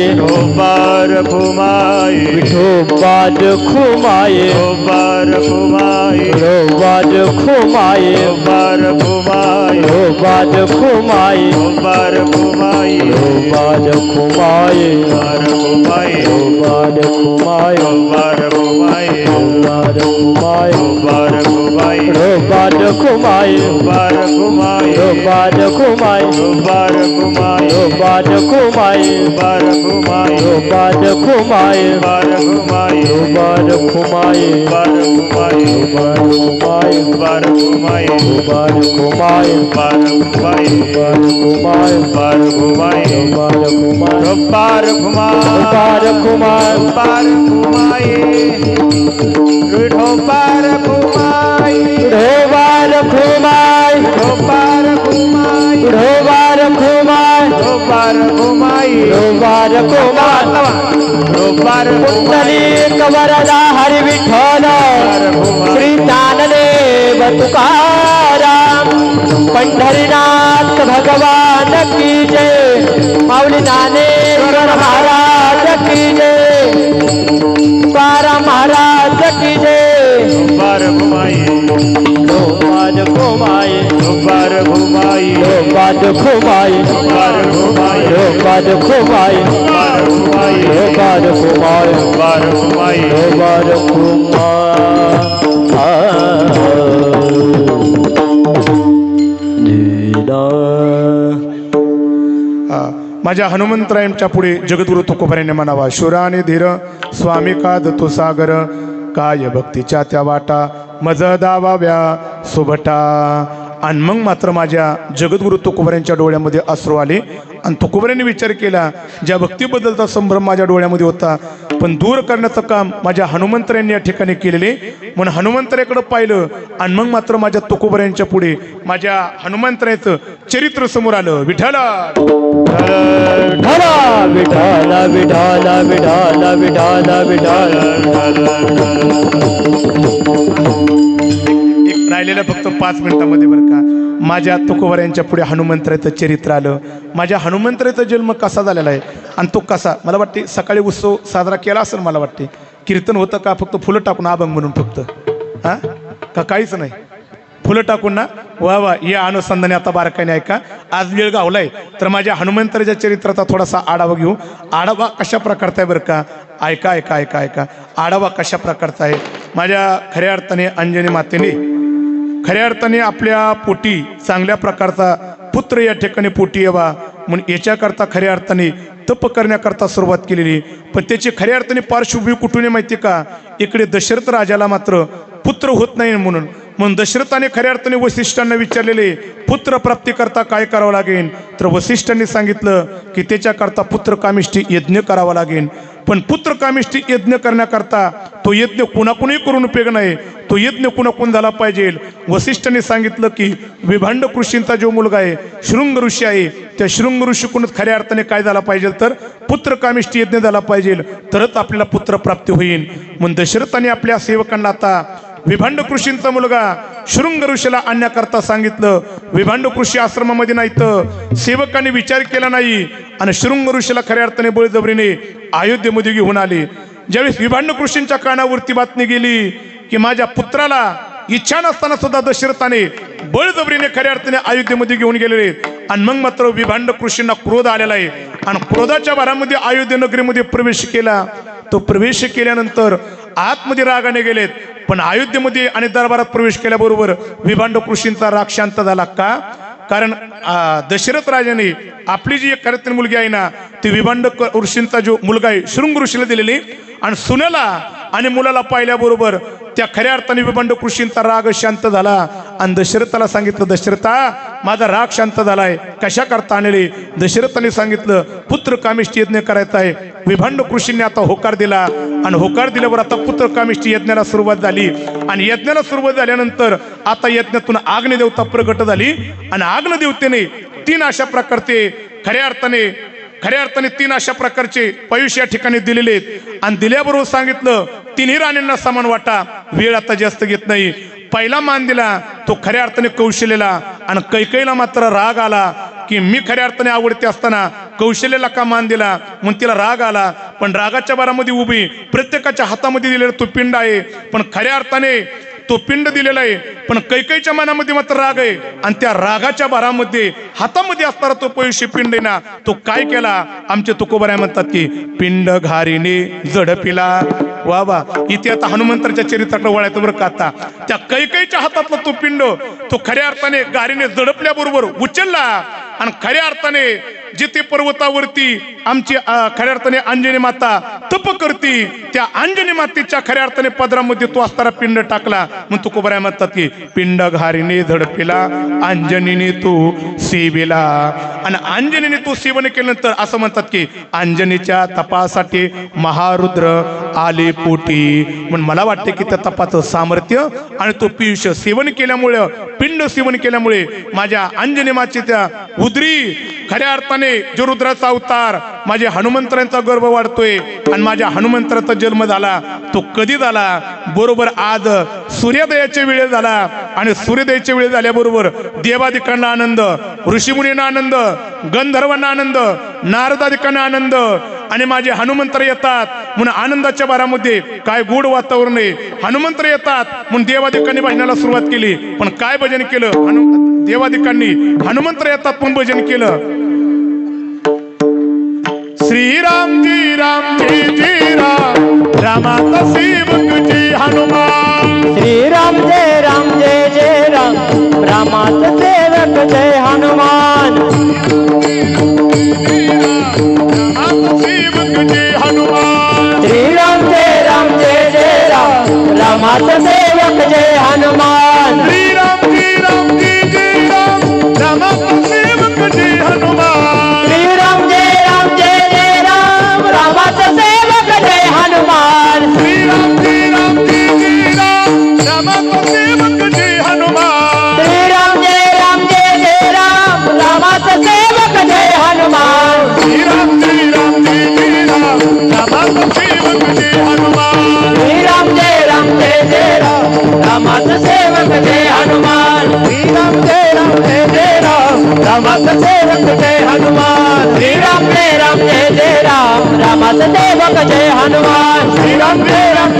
bar kumai, विठोबाज खुमाई, bar kumai, विठोबाज खुमाई, bar kumai, विठोबाज खुमाई, bar kumai, विठोबाज खुमाई, bar kumai, विठोबाज खुमाई, bar kumai, विठोबाज खुमाई, bar kumai, विठोबाज खुमाई, bar kumai, विठोबाज खुमाई, bar kumai, विठोबाज खुमाई, bar kumai, विठोबाज खुमाई, bar kumai, विठोबाज खुमाई, bar kumai, विठोबाज खुमाई, bar kumai, विठोबाज खुमाई, bar kumai, विठोबाज खुमाई, bar kumai, विठोबाज खुमाई, bar kumai, विठोबाज खुमाई, bar kumai, bar kumai, विठोबाज खुमाई, bar kumai, विठोबाज खुमाई, bar kumai, विठोबाज खुमाई. bar Pundalik वरदा हरि विठ्ठल, श्री ज्ञानदेव तुकाराम, पंढरीनाथ भगवान की जय, माऊली ज्ञानेश्वर महाराज की जय, तुकाराम महाराज की जय. bar kumai, विठोबाज खुमाई, bar kumai, विठोबाज खुमाई, bar kumai, विठोबाज खुमाई, bar kumai, विठोबाज खुमाई, bar kumai, विठोबाज माझ्या हनुमंतरायांच्या पुढे जगद्गुरु तुकोबराने म्हणावा, शुराने धीर स्वामी का दतो सागर, काय भक्तीच्या त्या वाटा मज दावाव्या सुभटा. आणि मग मात्र माझ्या जगद्गुरु तुकोबरांच्या डोळ्यामध्ये अश्रू आले आणि तुकोबरांनी विचार केला, ज्या भक्तीबद्दलचा संभ्रम माझ्या डोळ्यामध्ये होता पण दूर करण्याचं काम माझ्या हनुमंतरायांनी या ठिकाणी केलेले. म्हणून हनुमंतराकडे पाहिलं आणि मग मात्र माझ्या तुकोबऱ्यांच्या पुढे माझ्या हनुमंतराचं चरित्र समोर आलं. विठ्ठला विठ्ठला विठ्ठला विठ्ठला विठ्ठला विठ्ठला विठ्ठला. एक राहिलेलं फक्त 5 मिनिटांमध्ये बरं का. माझ्या तुकोबऱ्यांच्या पुढे हनुमंतराचं चरित्र आलं. माझ्या हनुमंतराचा जन्म कसा झालेला आहे आणि तो कसा, मला वाटते सकाळी उत्सव साजरा केला असेल. मला वाटते कीर्तन होतं का फक्त फुलं टाकून अभंग म्हणून फक्त, हां का काहीच नाही, फुलं टाकून ना. वा वा, या अनुसंधाने आता बारकाईने ऐका. आज वेळ गावलाय तर माझ्या हनुमंतराच्या चरित्राचा थोडासा आढावा घेऊ. आढावा कशा प्रकारचा आहे बरं का. ऐका ऐका ऐका ऐका. आढावा कशा प्रकारचा आहे. माझ्या खऱ्या अर्थाने अंजनी मातेने खऱ्या अर्थाने आपल्या पोटी चांगल्या प्रकारचा पुत्र या ठिकाणी पोटी यावा म्हणून याच्याकरता खऱ्या अर्थाने तप करण्याकरता सुरुवात केलेली. पण त्याची खऱ्या अर्थाने पार्श्वभूमी कुठून माहिती का. इकडे दशरथ राजाला मात्र पुत्र होत नाही म्हणून दशरथाने खऱ्या अर्थाने वसिष्ठांना विचारलेले पुत्र प्राप्तीकरता काय करावं लागेल. तर वसिष्ठांनी सांगितलं की त्याच्याकरता पुत्र कामिष्ठी यज्ञ करावा लागेल. पण पुत्र कामिष्ठी यज्ञ करण्याकरता तो यज्ञ कुणाकुणी करून उपयोग नाही. तो यज्ञ कुणाकून झाला पाहिजे. वसिष्ठांनी सांगितलं की विभांड ऋषींचा जो मुलगा आहे शृंग ऋषी आहे त्या शृंग ऋषीकडूनच खऱ्या अर्थाने काय झाला पाहिजे तर पुत्र कामिष्ठी यज्ञ झाला पाहिजे तरच आपल्याला पुत्र प्राप्ती होईल. म्हणून दशरथाने आपल्या सेवकांना आता विभांड ऋषींचा मुलगा शृंग ऋषीला आणण्याकरता सांगितलं. विभांड ऋषी आश्रमामध्ये नाही तर सेवकांनी विचार केला नाही आणि शृंग ऋषीला खऱ्या अर्थाने बळजबरीने अयोध्येमध्ये घेऊन आले. ज्यावेळेस विभांड ऋषींच्या कानावरती बातमी गेली की माझ्या पुत्राला इच्छा नसताना सुद्धा दशरथाने बळजबरीने खऱ्या अर्थाने अयोध्येमध्ये घेऊन गेलेले. आणि मग मात्र विभांड ऋषींना क्रोध आलेला आहे आणि क्रोधाच्या भरामध्ये अयोध्ये नगरीमध्ये प्रवेश केला. तो प्रवेश केल्यानंतर आतमध्ये रागाने गेलेत. पण अयोध्येमध्ये आणि दरबारात प्रवेश केल्याबरोबर विभांड ऋषींचा राग शांत झाला का. कारण दशरथ राजाने आपली जी एक खऱ्या मुलगी आहे ना ती विभांड ऋषींचा जो मुलगा आहे शृंग ऋषीला दिलेली आणि सुनेला आणि मुलाला पाहिल्याबरोबर त्या खऱ्या अर्थाने विभांड ऋषींचा राग शांत झाला आणि दशरथाला सांगितलं दशरथा माझा राग शांत झालाय कशा करता आणले. दशरथाने सांगितलं पुत्र कामिष्ठी यज्ञ करायचा आहे. विभांड ऋषींनी आता होकार दिला आणि होकार दिल्यावर आता पुत्र कामिष्ठी यज्ञाला सुरुवात झाली. आणि यज्ञाला सुरुवात झाल्यानंतर आता यज्ञातून अग्निदेवता प्रगट झाली आणि अग्निदेवतेने 3 अशा प्रकारचे खऱ्या अर्थाने 3 अशा प्रकारचे पयुष या ठिकाणी दिलेले आहेत. आणि दिल्याबरोबर सांगितलं तिन्ही राणींना समान वाटा. वेळ आता जास्त घेत नाही. पहिला मान दिला तो खऱ्या अर्थाने कौशल्याला आणि कैकेयीला मात्र राग आला की मी खऱ्या अर्थाने आवडते असताना कौशल्याला का मान दिला म्हणून तिला राग आला. पण रागाच्या भरामध्ये उभी प्रत्येकाच्या हातामध्ये दिलेला तो पिंड आहे पण खऱ्या अर्थाने तो पिंड दिलेला आहे पण कैकेयीच्या मनामध्ये मात्र राग आहे. आणि त्या रागाच्या भरामध्ये हातामध्ये असणारा तो पयुष्य पिंड आहे ना तो काय केला. आमचे तुकोबराय म्हणतात की पिंड घारीने झडपिला. वा वा, इथे आता हनुमंतराच्या चरित्राकडे वळायचं बरं का. आता त्या कैकेयीच्या हातातला तो पिंड तो खऱ्या अर्थाने गारीने झडपल्याबरोबर उचलला आणि खऱ्या अर्थाने जिथे पर्वतावरती आमची खऱ्या अर्थाने अंजनी माता तप करती त्या अंजनी मातेच्या खऱ्या अर्थाने पदरामध्ये तो असणारा पिंड टाकला. मग तुकोबराय म्हणतात की पिंड घारीने झडपिला अंजनीने तू सेविला. आणि अंजनीने तू सेवन केल्यानंतर असं म्हणतात की अंजनीच्या तपासाठी महारुद्र आले पोटी. म्हणून मला वाटते की त्या तपाचं सामर्थ्य आणि तो पीयूष सेवन केल्यामुळे पिंड सेवन केल्यामुळे माझ्या अंजनी मातेच्या उदरी खऱ्या अर्थाने जो रुद्राचा अवतार माझ्या हनुमंतरांचा गर्भ वाढतोय आणि माझ्या हनुमंतराचा जन्म झाला तो कधी झाला बरोबर आज सूर्योदयाच्या वेळे झाला. आणि सूर्योदयाच्या वेळे झाल्याबरोबर देवादिकांना आनंद, ऋषीमुनींना आनंद, गंधर्वांना आनंद, नारदादिकांना आनंद आणि माझे हनुमंतर येतात म्हणून आनंदाच्या भरामध्ये काय गोड वातावरण आहे. हनुमंतर येतात म्हणून देवादिकांनी भजनाला सुरुवात केली. पण काय भजन केलं देवादिकांनी. हनुमंतर येतात पण भजन केलं श्रीराम जी राम जी राम रामाचा सेवक जी हनुमान. श्रीराम जय राम जय जय राम रामाचा सेवक जय हनुमान. रामाचा सेवक जी हनुमान. श्रीराम जय राम जय जय राम रामाचा सेवक जय हनुमान. श्रीराम जी राम जी राम रामाचा सेवक जी हनुमान. श्रीराम जय राम जय जय राम रामाचा सेवक जय हनुमान. जय हनुमान श्री राम जय राम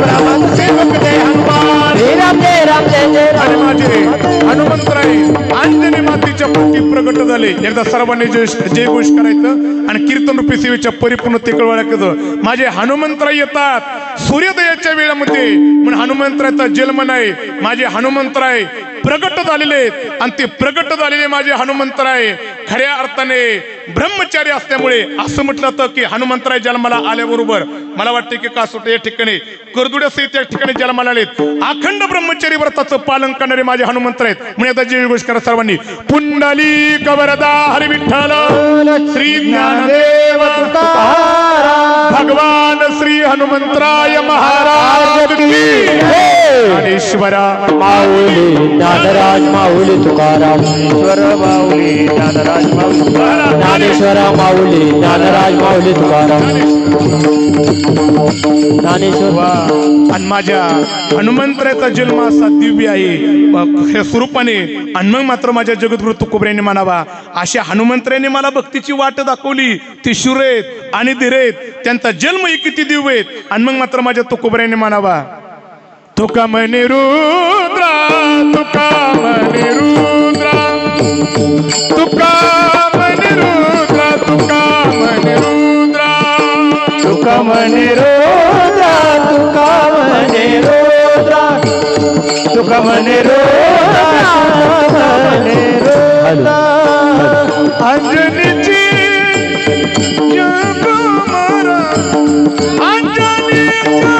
रामाचा सेवक जय हनुमान श्री राम जय आणि राम माझे हनुमंतराय अंजनी मातेच्या पोटी प्रगट झाले. एकदा सर्वांनी जय घोष करायचं आणि कीर्तन रूपी सेवेच्या परिपूर्णतेकडे वळायचं. माझे हनुमंतराय येतात सूर्योदयाच्या वेळामध्ये, म्हणून हनुमंतरायचा जन्म नाही, माझे हनुमंतराय प्रगट झालेले आहेत. आणि ते प्रगट झालेले माझे हनुमंतराय खऱ्या अर्थाने ब्रह्मचारी असल्यामुळे असं म्हटलं जातं की हनुमंतराय जन्माला आल्याबरोबर मला वाटते की कासोट या ठिकाणी करदुड्यासहित या ठिकाणी जन्माला आलेत. अखंड ब्रह्मचारी व्रताचं पालन करणारे माझे हनुमंतर आहेत. म्हणून आता जय घोष करा सर्वांनी. पुंडली कवरदा हरी विठ्ठल श्री ज्ञानदेव भगवान श्री हनुमंतराय महाराज की ज्ञानेश्वरा माऊली ज्ञानराज माऊली तुकाराम ईश्वर माऊली ज्ञानराज माऊली ज्ञानेश्वरा माऊली ज्ञानराज माऊली तुकाराम ज्ञानेश्वर. आणि माझ्या हनुमंतराचा जन्म असा दिव्य आहे ह्या स्वरूपाने. आणि मग मात्र माझ्या जगद्गुरु तुकोबऱ्यांनी म्हणावा अशा हनुमंतराने मला भक्तीची वाट दाखवली. ती शूर आहेत आणि धीर आहेत, त्यांचा जन्म ही किती दिव्य आहेत. आणि मग मात्र माझ्या तुकोबऱ्यांनी म्हणावा तुका म्हणे रुद्रा तुका म्हणे रुद्रा तुका म्हणे रुद्रा तुका म्हणे रुद्रा तुका म्हणे रोद्रा तुका म्हणे रोद्रा तुका म्हणे रोद्रा म्हणे रोद्रा अंजनीची जग मारा अंजनीच्या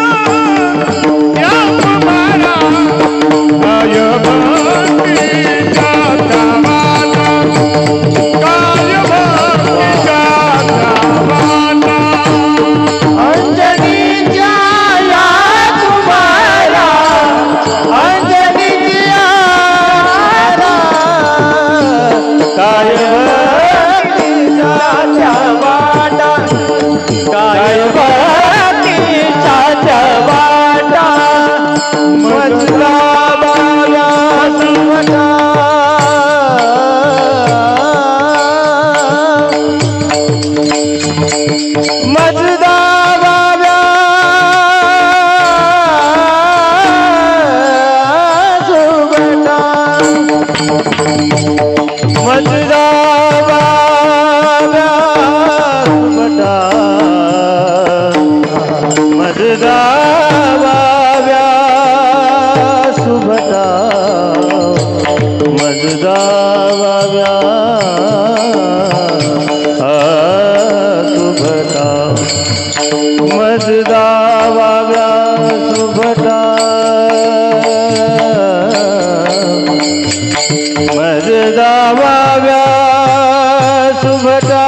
या मारा काय भक्तीच्या धावाला काय भक्तीच्या धावाला अंजनीच्या या तुम्हाला अंजनीच्या काय भक्तीच्या वाटा काय भक्तीच्या वाटा मजला बाया समटा मजदा बाब्या सुबटा मजदा बाब्या सुबटा मजदा बाब्या सुबटा मजदा बाब्या सुबटा मजदा बाब्या सुबटा मजदा बाब्या सुबटा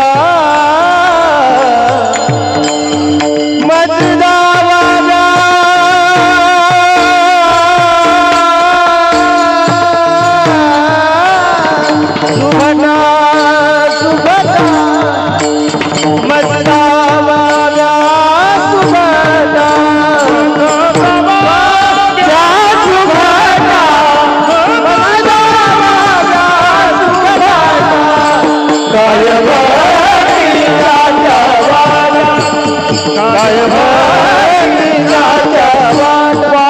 मजदा बाब्या सुबटा सुबटा मजदा बाब्या सुबटा बाब्या सुबटा मजदा बाब्या सुबटा काय भक्तीच्या वाटा काय भक्तीच्या वाटा.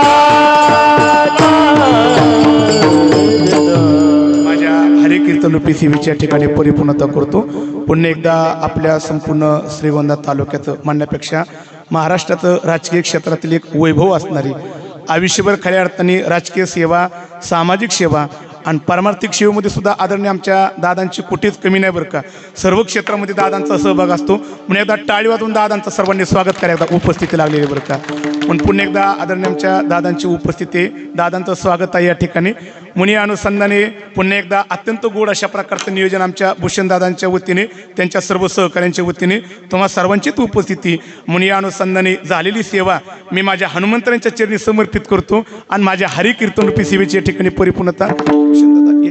माझ्या हरे कीर्तन रूपी सेवेच्या ठिकाणी परिपूर्णता करतो. पुन्हा एकदा आपल्या संपूर्ण श्रीगोंदा तालुक्याचं म्हणण्यापेक्षा महाराष्ट्राचं राजकीय क्षेत्रातील एक वैभव असणारी आयुष्यभर खऱ्या अर्थाने राजकीय सेवा सामाजिक सेवा आणि पारमार्थिक सेवेमध्ये सुद्धा आदरणीय आमच्या दादांची कुठेच कमी नाही बरं का. सर्व क्षेत्रामध्ये दादांचा सहभाग असतो. म्हणून एकदा टाळी वाजवून दादांचं सर्वांनी स्वागत करायचं उपस्थिती लागलेली बरं का. पण पुन्हा एकदा आदरणीय आमच्या दादांची उपस्थिती दादांचं स्वागत आहे या ठिकाणी. मुनी अनुसंधाने पुन्हा एकदा अत्यंत गोड अशा प्रकारचं नियोजन आमच्या भूषण दादांच्या वतीने त्यांच्या सर्व सहकाऱ्यांच्या वतीने तुम्हा सर्वांचीच उपस्थिती मुनी अनुसंधाने झालेली सेवा मी माझ्या हनुमंतरांच्या चरणी समर्पित करतो आणि माझ्या हरी कीर्तन रूपी सेवेची या ठिकाणी परिपूर्णता